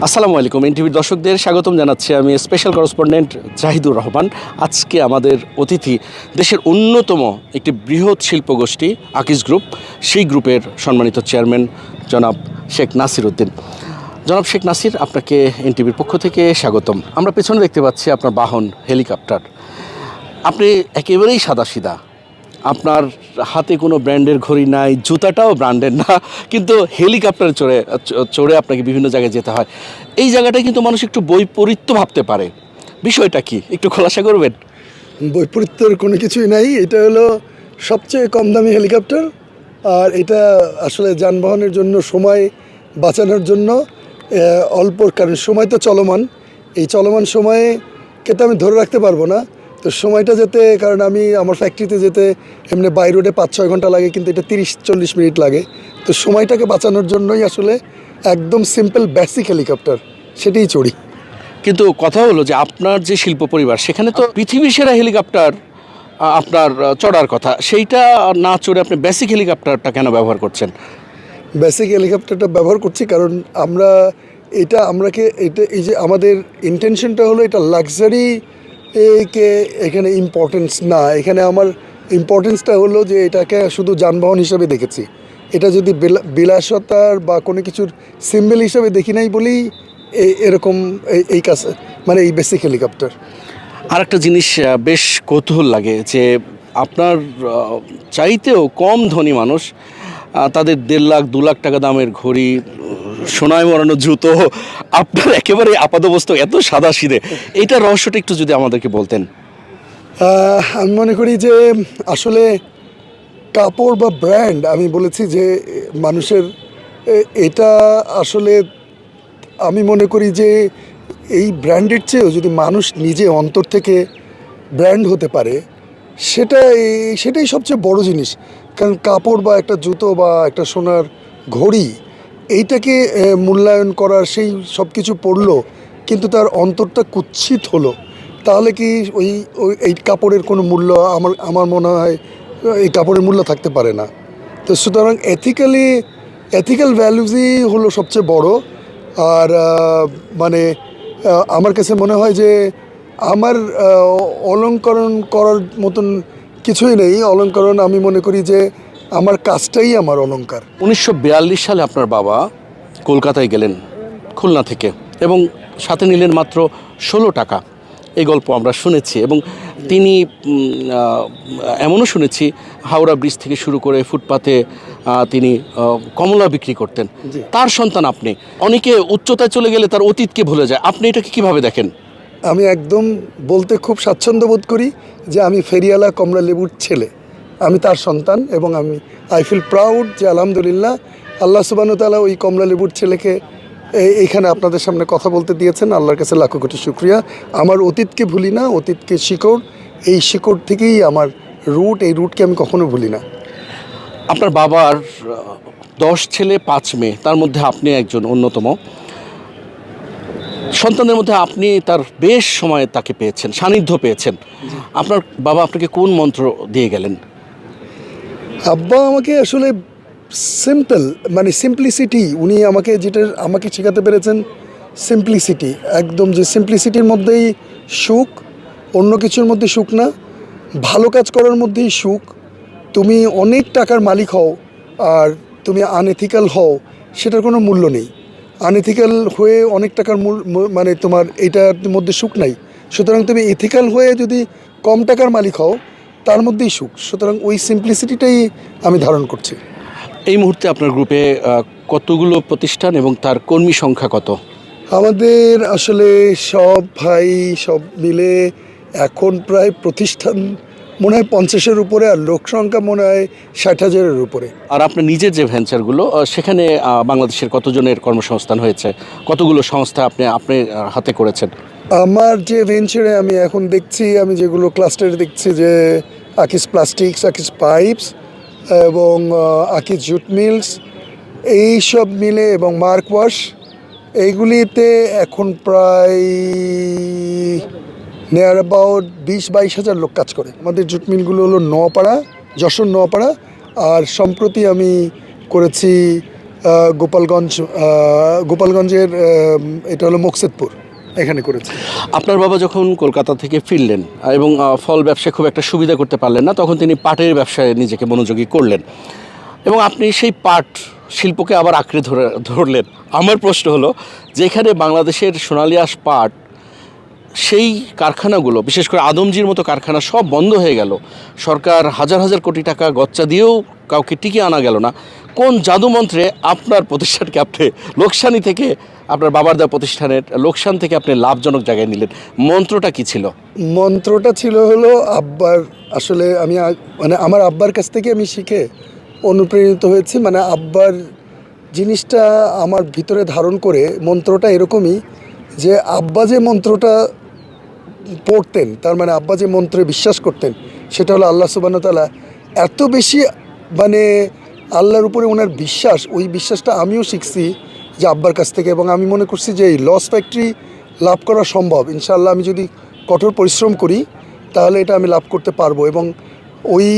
আসসালামু আলাইকুম। এনটিভির দর্শকদের স্বাগতম জানাচ্ছি আমি স্পেশাল করেসপন্ডেন্ট জাহিদুর রহমান। আজকে আমাদের অতিথি দেশের অন্যতম একটি বৃহৎ শিল্পগোষ্ঠী আকিজ গ্রুপ, সেই গ্রুপের সম্মানিত চেয়ারম্যান জনাব শেখ নাসির উদ্দিন। জনাব শেখ নাসির, আপনাকে এনটিভির পক্ষ থেকে স্বাগতম। আমরা পেছনে দেখতে পাচ্ছি আপনার বাহন হেলিকপ্টার। আপনি একেবারেই সাদাসিধা, আপনার হাতে কোনো ব্র্যান্ডের ঘড়ি নাই, জুতাটাও ব্র্যান্ডের না, কিন্তু হেলিকপ্টারে চড়ে আপনাকে বিভিন্ন জায়গায় যেতে হয়। এই জায়গাটায় কিন্তু মানুষ একটু বৈপরীত্য ভাবতে পারে, বিষয়টা কি একটু খোলাসা করবেন? বৈপরীত্যের কোনো কিছুই নাই। এটা হলো সবচেয়ে কম দামি হেলিকপ্টার, আর এটা আসলে যানবাহনের জন্য সময় বাঁচানোর জন্য অল্প, কারণ সময় তো চলমান, এই চলমান সময়কে তো আমি ধরে রাখতে পারবো না। তো সময়টা যেতে, কারণ আমি আমার ফ্যাক্টরিতে যেতে এমনি বাই রোডে 5-6 ঘন্টা লাগে, কিন্তু এটা 30-40 মিনিট লাগে। তো সময়টাকে বাঁচানোর জন্যই আসলে একদম সিম্পল বেসিক হেলিকপ্টার সেটাই চড়ি। কিন্তু কথা হলো যে আপনার যে শিল্প পরিবার, সেখানে তো পৃথিবীর সেরা হেলিকপ্টার আপনার চড়ার কথা, সেইটা না চড়ে আপনি বেসিক হেলিকপ্টারটা কেন ব্যবহার করছেন? বেসিক হেলিকপ্টারটা ব্যবহার করছি কারণ এটা এই যে আমাদের ইন্টেনশনটা হলো, এটা লাক্সারি কে এখানে ইম্পর্টেন্স না। এখানে আমার ইম্পর্টেন্সটা হলো যে এটাকে শুধু যানবাহন হিসাবে দেখেছি। এটা যদি বিলাসতার বা কোনো কিছুর সিম্বল হিসাবে দেখি নাই বলেই এরকম এই কাছে, মানে এই বেসিক হেলিকপ্টার। আর একটা জিনিস বেশ কৌতূহল লাগে যে আপনার চাইতেও কম ধনী মানুষ তাদের 1.5 লাখ 2 লাখ টাকা দামের ঘড়ি, সোনায় মরানো জুতো, আপনার একেবারে আপাতবস্তক এত সাদা সিধে, এইটা রহস্যটা একটু যদি আমাদেরকে বলতেন। আমি মনে করি যে আসলে কাপড় বা ব্র্যান্ড, আমি বলেছি যে মানুষের এটা আসলে, আমি মনে করি যে এই ব্র্যান্ডের চেয়েও যদি মানুষ নিজে অন্তর থেকে ব্র্যান্ড হতে পারে, সেটাই সবচেয়ে বড় জিনিস। কারণ কাপড় বা একটা জুতো বা একটা সোনার ঘড়ি, এইটাকে মূল্যায়ন করার, সেই সব কিছু পড়লো কিন্তু তার অন্তরটা কুৎসিত হলো, তাহলে কি এই কাপড়ের কোনো মূল্য, আমার মনে হয় এই কাপড়ের মূল্য থাকতে পারে না। তো সুতরাং এথিক্যাল ভ্যালুজই হলো সবচেয়ে বড়। আর মানে আমার কাছে মনে হয় যে আমার অলংকরণ করার মতন কিছুই নেই। অলংকরণ, আমি মনে করি যে আমার কাজটাই আমার অলংকার। 1942 সালে আপনার বাবা কলকাতায় গেলেন খুলনা থেকে, এবং সাথে নিলেন মাত্র 16 টাকা। এই গল্প আমরা শুনেছি, এবং তিনি এমনও শুনেছি হাওড়া ব্রিজ থেকে শুরু করে ফুটপাতে তিনি কমলা বিক্রি করতেন। তার সন্তান আপনি। অনেকে উচ্চতায় চলে গেলে তার অতীতকে ভুলে যায়, আপনি এটাকে কীভাবে দেখেন? আমি একদম বলতে খুব স্বাচ্ছন্দ্য বোধ করি যে আমি ফেরিওয়ালা কমলা লেবুর ছেলে, আমি তার সন্তান, এবং আই ফিল প্রাউড যে আলহামদুলিল্লাহ আল্লাহ সুবহানাহু ওয়া তাআলা ওই কমলা লেবুর ছেলেকে এইখানে আপনাদের সামনে কথা বলতে দিয়েছেন। আল্লাহর কাছে লাখো কোটি শুকরিয়া। আমার অতীতকে ভুলি না, অতীতকে শিকড়, এই শিকড় থেকেই আমার রুট, এই রুটকে আমি কখনো ভুলি না। আপনার বাবার 10 ছেলে 5 মেয়ে, তার মধ্যে আপনি একজন অন্যতম সন্তানের মধ্যে। আপনি তার বেশ সময় তাকে পেয়েছেন, সান্নিধ্য পেয়েছেন। আপনার বাবা আপনাকে কোন মন্ত্র দিয়ে গেলেন? আব্বা আমাকে আসলে সিম্পল, মানে সিম্পলিসিটি, উনি আমাকে শেখাতে পেরেছেন সিম্পলিসিটি। একদম যে সিম্পলিসিটির মধ্যেই সুখ, অন্য কিছুর মধ্যে সুখ না, ভালো কাজ করার মধ্যেই সুখ। তুমি অনেক টাকার মালিক হও আর তুমি আনএথিক্যাল হও, সেটার কোনো মূল্য নেই। আনএথিক্যাল হয়ে অনেক টাকার মানে তোমার এইটার মধ্যে সুখ নাই। সুতরাং তুমি এথিক্যাল হয়ে যদি কম টাকার মালিক হও, তার মধ্যেই সুখ। সুতরাং ওই সিম্পলিসিটিটাই আমি ধারণ করছি। এই মুহূর্তে আপনার গ্রুপে কতগুলো প্রতিষ্ঠান এবং তার কর্মী সংখ্যা কত? আমাদের আসলে সব মিলে এখন প্রায় প্রতিষ্ঠান মনে হয় 50-এর উপরে, আর লোক সংখ্যা মনে হয় 60,000-এর উপরে। আর আপনার নিজের যে ভেঞ্চারগুলো, সেখানে বাংলাদেশের কতজনের কর্মসংস্থান হয়েছে? কতগুলো সংস্থা আপনি হাতে করেছেন? আমার যে ভেঞ্চারে আমি এখন দেখছি, আমি যেগুলো ক্লাস্টারে দেখছি, যে আকিজ প্লাস্টিক্স, আকিজ পাইপস এবং আকিজ জুট মিলস, এই সব মিলে, এবং মার্ক ওয়াশ, এইগুলিতে এখন প্রায় নিয়ার অ্যাবাউট 20-22 হাজার লোক কাজ করে। আমাদের জুট মিলগুলো হলো যশোর নোয়াপাড়া, আর সম্প্রতি আমি করেছি গোপালগঞ্জের এটা হলো মকসেদপুর, এখানে করেছি। আপনার বাবা যখন কলকাতা থেকে ফিরলেন এবং ফল ব্যবসায় খুব একটা সুবিধা করতে পারলেন না, তখন তিনি পাটের ব্যবসায় নিজেকে মনোযোগী করলেন এবং আপনি সেই পাট শিল্পকে আবার আঁকড়ে ধরলেন। আমার প্রশ্ন হলো, যেখানে বাংলাদেশের সোনালী আঁশ পাট, সেই কারখানাগুলো, বিশেষ করে আদমজির মতো কারখানা সব বন্ধ হয়ে গেল, সরকার হাজার হাজার কোটি টাকা গচ্চা দিয়েও কাউকে টিকিয়ে আনা গেল না, কোন জাদুমন্ত্রে আপনার প্রতিষ্ঠানকে আপনি লোকসানি থেকে, আপনার বাবার দেওয়া প্রতিষ্ঠানের লোকসান থেকে আপনি লাভজনক জায়গায় নিলেন? মন্ত্রটা কি ছিল? মন্ত্রটা ছিল হলো আব্বার, আসলে আমি মানে আমার আব্বার কাছ থেকে আমি শিখে অনুপ্রাণিত হয়েছি। মানে আব্বার জিনিসটা আমার ভিতরে ধারণ করে মন্ত্রটা এরকমই যে আব্বা যে মন্ত্রটা পড়তেন, তার মানে আব্বা যে মন্ত্রে বিশ্বাস করতেন, সেটা হলো আল্লাহ সুবহানাহু ওয়া তাআলা। এত বেশি মানে আল্লাহর উপরে ওনার বিশ্বাস, ওই বিশ্বাসটা আমিও শিখছি যে আব্বার কাছ থেকে। এবং আমি মনে করছি যে এই লস ফ্যাক্টরি লাভ করা সম্ভব ইনশাআল্লাহ, আমি যদি কঠোর পরিশ্রম করি তাহলে এটা আমি লাভ করতে পারবো। এবং ওই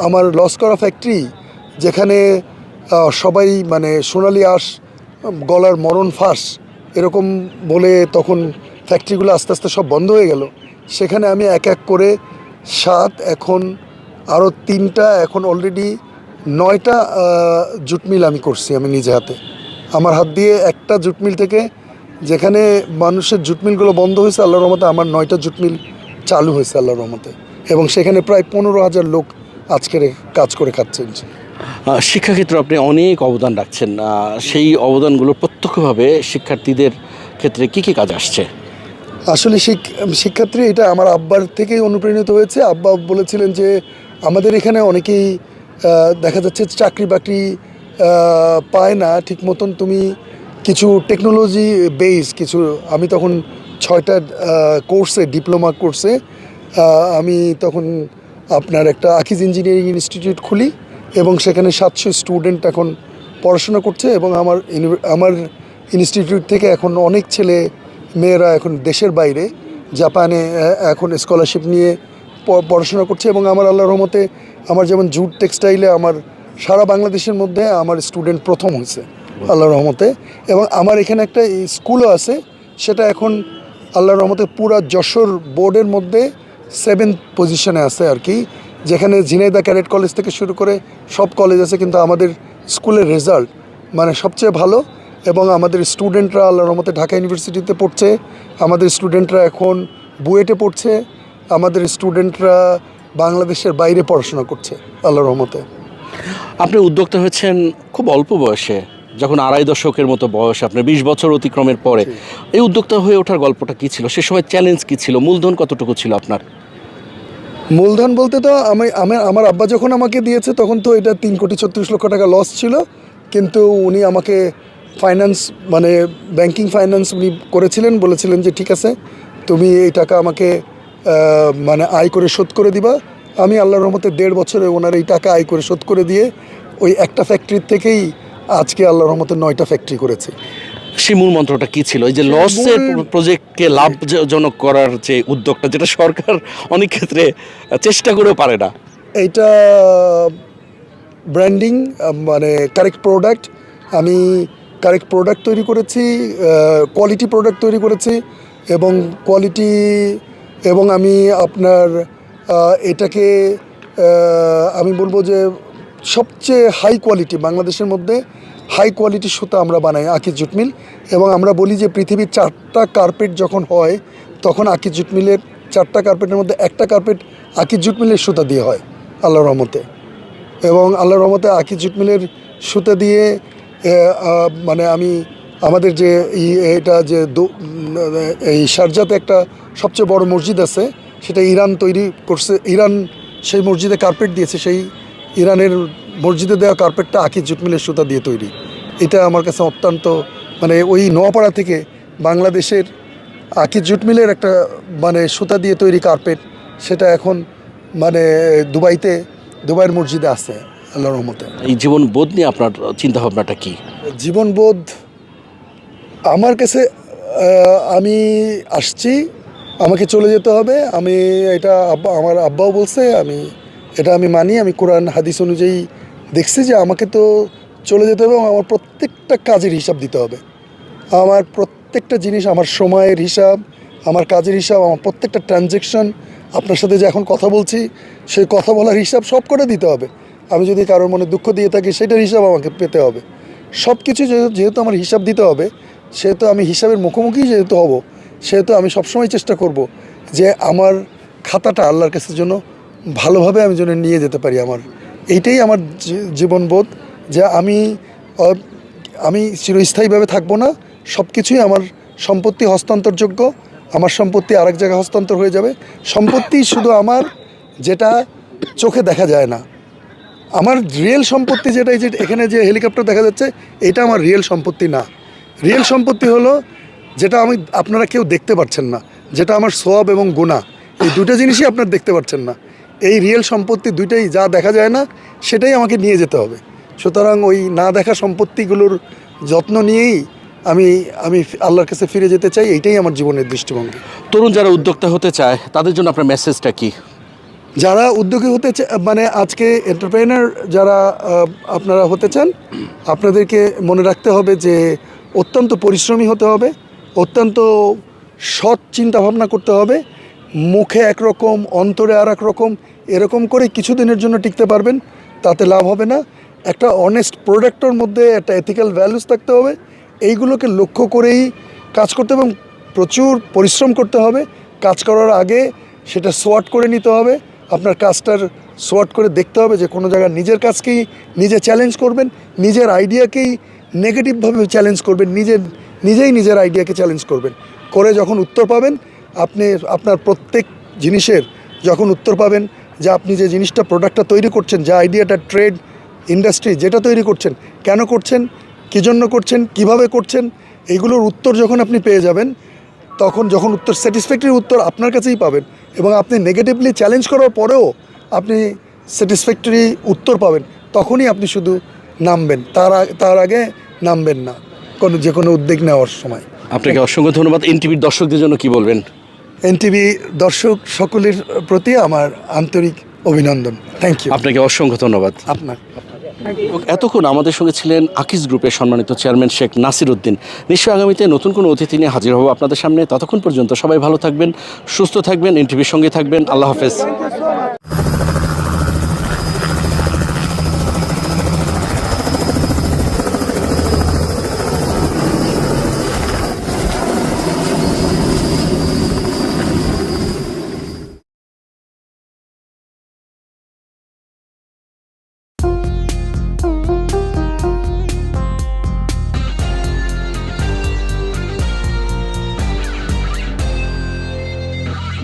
আমার লস করা ফ্যাক্টরি, যেখানে সবাই মানে সোনালী আঁশ গলার মরণ ফাঁস এরকম বলে তখন ফ্যাক্টরিগুলো আস্তে আস্তে সব বন্ধ হয়ে গেল, সেখানে আমি এক এক করে 7, এখন আরও 3টা, এখন অলরেডি 9টা জুট মিল আমি করছি আমি নিজে হাতে, আমার হাত দিয়ে। একটা জুট মিল থেকে, যেখানে মানুষের জুট মিলগুলো বন্ধ হয়েছে, আল্লাহর রহমতে আমার 9টা জুট মিল চালু হয়েছে আল্লাহর রহমতে। এবং সেখানে প্রায় 15,000 লোক আজকের কাজ করে খাচ্ছেন। শিক্ষাক্ষেত্রে আপনি অনেক অবদান রাখছেন, সেই অবদানগুলো প্রত্যক্ষভাবে শিক্ষার্থীদের ক্ষেত্রে কী কী কাজ আসছে? আসলে শিক্ষার্থী এটা আমার আব্বার থেকেই অনুপ্রাণিত হয়েছে। আব্বা বলেছিলেন যে আমাদের এখানে অনেকেই দেখা যাচ্ছে চাকরি বাকরি পায় না ঠিক মতন, তুমি কিছু টেকনোলজি বেস কিছু, আমি তখন 6টা কোর্সে, ডিপ্লোমা কোর্সে আমি তখন আপনার একটা আকিজ ইঞ্জিনিয়ারিং ইনস্টিটিউট খুলি এবং সেখানে 700 স্টুডেন্ট এখন পড়াশোনা করছে। এবং আমার ইনস্টিটিউট থেকে এখন অনেক ছেলে মেয়েরা এখন দেশের বাইরে, জাপানে এখন স্কলারশিপ নিয়ে পড়াশোনা করছে। এবং আমার আল্লাহর রহমতে আমার যেমন জুট টেক্সটাইলে আমার সারা বাংলাদেশের মধ্যে আমার স্টুডেন্ট প্রথম হয়েছে আল্লাহর রহমতে। এবং আমার এখানে একটা স্কুলও আছে, সেটা এখন আল্লাহর রহমতে পুরা যশোর বোর্ডের মধ্যে 7th পজিশনে আছে আর কি, যেখানে ঝিনাইদহ ক্যাডেট কলেজ থেকে শুরু করে সব কলেজ আছে, কিন্তু আমাদের স্কুলের রেজাল্ট মানে সবচেয়ে ভালো। এবং আমাদের স্টুডেন্টরা আল্লাহর রহমতে ঢাকা ইউনিভার্সিটিতে পড়ছে, আমাদের স্টুডেন্টরা এখন বুয়েটে পড়ছে, আমাদের স্টুডেন্টরা বাংলাদেশের বাইরে পড়াশোনা করছে আল্লাহর রহমতে। আপনি উদ্যোক্তা হয়েছেন খুব অল্প বয়সে, যখন 2.5 দশকের মতো বয়স, আপনার 20 বছর অতিক্রমের পরে। এই উদ্যোক্তা হয়ে ওঠার গল্পটা কী ছিল? সে সময় চ্যালেঞ্জ কী ছিল? মূলধন কতটুকু ছিল আপনার? মূলধন বলতে তো আমার আব্বা যখন আমাকে দিয়েছে তখন তো এটা 3,36,00,000 টাকা লস ছিল, কিন্তু উনি আমাকে ফাইন্যান্স মানে ব্যাংকিং ফাইন্যান্স উনি করেছিলেন, বলেছিলেন যে ঠিক আছে তুমি এই টাকা আমাকে মানে আয় করে শোধ করে দিবা। আমি আল্লাহর রহমতে 1.5 বছরে ওনার এই টাকা আয় করে শোধ করে দিয়ে ওই একটা ফ্যাক্টরির থেকেই আজকে আল্লাহর রহমতে 9টা ফ্যাক্টরি করেছি। সেই মূল মন্ত্রটা কী ছিল? এই যে লসের প্রজেক্টকে লাভজনক করার যে উদ্যোগটা, যেটা সরকার অনেক ক্ষেত্রে চেষ্টা করেও পারে না। এইটা ব্র্যান্ডিং, মানে কারেক্ট প্রোডাক্ট, আমি কারেক্ট প্রোডাক্ট তৈরি করেছি, কোয়ালিটি প্রোডাক্ট তৈরি করেছি এবং কোয়ালিটি, এবং আমি আপনার এটাকে আমি বলবো যে সবচেয়ে হাই কোয়ালিটি, বাংলাদেশের মধ্যে হাই কোয়ালিটি সুতা আমরা বানাই আকিজ জুট মিল। এবং আমরা বলি যে পৃথিবীর 4টা কার্পেট যখন হয় তখন আকিজ জুট মিলের 4টা কার্পেটের মধ্যে একটা কার্পেট আকিজ জুট মিলের সুতা দিয়ে হয় আল্লাহর রহমতে। এবং আল্লাহর রহমতে আকিজ জুট মিলের সুতা দিয়ে মানে আমি আমাদের যে এটা যে এই শারজাতে একটা সবচেয়ে বড় মসজিদ আছে, সেটা ইরান তৈরি করছে, ইরান সেই মসজিদে কার্পেট দিয়েছে, সেই ইরানের মসজিদে দেওয়া কার্পেটটা আকিজ জুট মিলের সুতা দিয়ে তৈরি। এটা আমার কাছে অত্যন্ত মানে ওই নোয়াপাড়া থেকে বাংলাদেশের আকিজ জুট মিলের একটা মানে সুতা দিয়ে তৈরি কার্পেট, সেটা এখন মানে দুবাইয়ের মসজিদে আছে আল্লাহর রহমতে। এই জীবনবোধ নিয়ে আপনার চিন্তাভাবনাটা কী? জীবনবোধ আমার কাছে, আমি আসছি, আমাকে চলে যেতে হবে, আমি এটা আমার আব্বাও বলছে, আমি এটা মানি, আমি কোরআন হাদিস অনুযায়ী দেখছি যে আমাকে তো চলে যেতে হবে এবং আমার প্রত্যেকটা কাজের হিসাব দিতে হবে। আমার প্রত্যেকটা জিনিস, আমার সময়ের হিসাব, আমার কাজের হিসাব, আমার প্রত্যেকটা ট্রানজ্যাকশন, আপনার সাথে যে এখন কথা বলছি সেই কথা বলার হিসাব সব করে দিতে হবে। আমি যদি কারোর মনে দুঃখ দিয়ে থাকি সেটার হিসাব আমাকে পেতে হবে। সব কিছু যেহেতু আমার হিসাব দিতে হবে, সেহেতু আমি হিসাবের মুখোমুখি যেহেতু হব, সেহেতু আমি সবসময় চেষ্টা করব যে আমার খাতাটা আল্লাহর কাছে জন্য ভালোভাবে আমি যেন নিয়ে যেতে পারি। এইটাই আমার জীবনবোধ যে আমি চিরস্থায়ীভাবে থাকবো না। সব কিছুই আমার সম্পত্তি হস্তান্তরযোগ্য। আমার সম্পত্তি আরেক জায়গায় হস্তান্তর হয়ে যাবে। সম্পত্তি শুধু আমার, যেটা চোখে দেখা যায় না। আমার রিয়েল সম্পত্তি যেটা, এই যে এখানে যে হেলিকপ্টার দেখা যাচ্ছে, এটা আমার রিয়েল সম্পত্তি না। রিয়েল সম্পত্তি হলো যেটা আপনারা কেউ দেখতে পাচ্ছেন না, যেটা আমার সওয়াব এবং গুনাহ, এই দুটো জিনিসই আপনারা দেখতে পাচ্ছেন না। এই রিয়েল সম্পত্তি দুইটাই, যা দেখা যায় না সেটাই আমাকে নিয়ে যেতে হবে। সুতরাং ওই না দেখা সম্পত্তিগুলোর যত্ন নিয়েই আমি আল্লাহর কাছে ফিরে যেতে চাই। এইটাই আমার জীবনের দৃষ্টিভঙ্গি। তরুণ যারা উদ্যোক্তা হতে চায় তাদের জন্য আপনার মেসেজটা কি? যারা উদ্যোগী হতে মানে আজকে এন্টারপ্রেনার যারা আপনারা হতে চান, আপনাদেরকে মনে রাখতে হবে যে অত্যন্ত পরিশ্রমী হতে হবে, অত্যন্ত সৎ চিন্তাভাবনা করতে হবে। মুখে একরকম, অন্তরে আর এক রকম, এরকম করে কিছুদিনের জন্য টিকতে পারবেন, তাতে লাভ হবে না। একটা অনেস্ট প্রোডাক্টের মধ্যে একটা এথিক্যাল ভ্যালুস থাকতে হবে। এইগুলোকে লক্ষ্য করেই কাজ করতে হবে এবং প্রচুর পরিশ্রম করতে হবে। কাজ করার আগে সেটা সোয়াট করে নিতে হবে। আপনার কাজটার সোয়াট করে দেখতে হবে যে কোনো জায়গায় নিজের কাজকেই নিজে চ্যালেঞ্জ করবেন, নিজের আইডিয়াকেই নেগেটিভভাবে চ্যালেঞ্জ করবেন, নিজেই নিজের আইডিয়াকে চ্যালেঞ্জ করবেন। করে যখন উত্তর পাবেন, আপনার প্রত্যেক জিনিসের যখন উত্তর পাবেন যে আপনি যে জিনিসটা, প্রোডাক্টটা তৈরি করছেন, যে আইডিয়াটা, ট্রেড, ইন্ডাস্ট্রি যেটা তৈরি করছেন, কেন করছেন, কী জন্য করছেন, কিভাবে করছেন, এইগুলোর উত্তর যখন আপনি পেয়ে যাবেন, তখন যখন উত্তর স্যাটিসফ্যাক্টরি উত্তর আপনার কাছেই পাবেন এবং আপনি নেগেটিভলি চ্যালেঞ্জ করার পরেও আপনি স্যাটিসফ্যাক্টরি উত্তর পাবেন, তখনই আপনি শুধু নামবেন। তার আগে নামবেন না যে কোনো উদ্যোগ নেওয়ার সময়। আপনাকে অসংখ্য ধন্যবাদ। এনটিভির দর্শকদের জন্য কি বলবেন? এনটিভি দর্শক সকলের প্রতি আমার আন্তরিক অভিনন্দন। Thank you. আপনাকে অসংখ্য ধন্যবাদ। আপনার এতক্ষণ আমাদের সঙ্গে ছিলেন আকিজ গ্রুপের সম্মানিত চেয়ারম্যান শেখ নাসির উদ্দিন। নিশ্চয়ই আগামীতে নতুন কোনো অতিথি নিয়ে হাজির হব আপনাদের সামনে। ততক্ষণ পর্যন্ত সবাই ভালো থাকবেন, সুস্থ থাকবেন, এনটিভির সঙ্গে থাকবেন। আল্লাহ হাফেজ।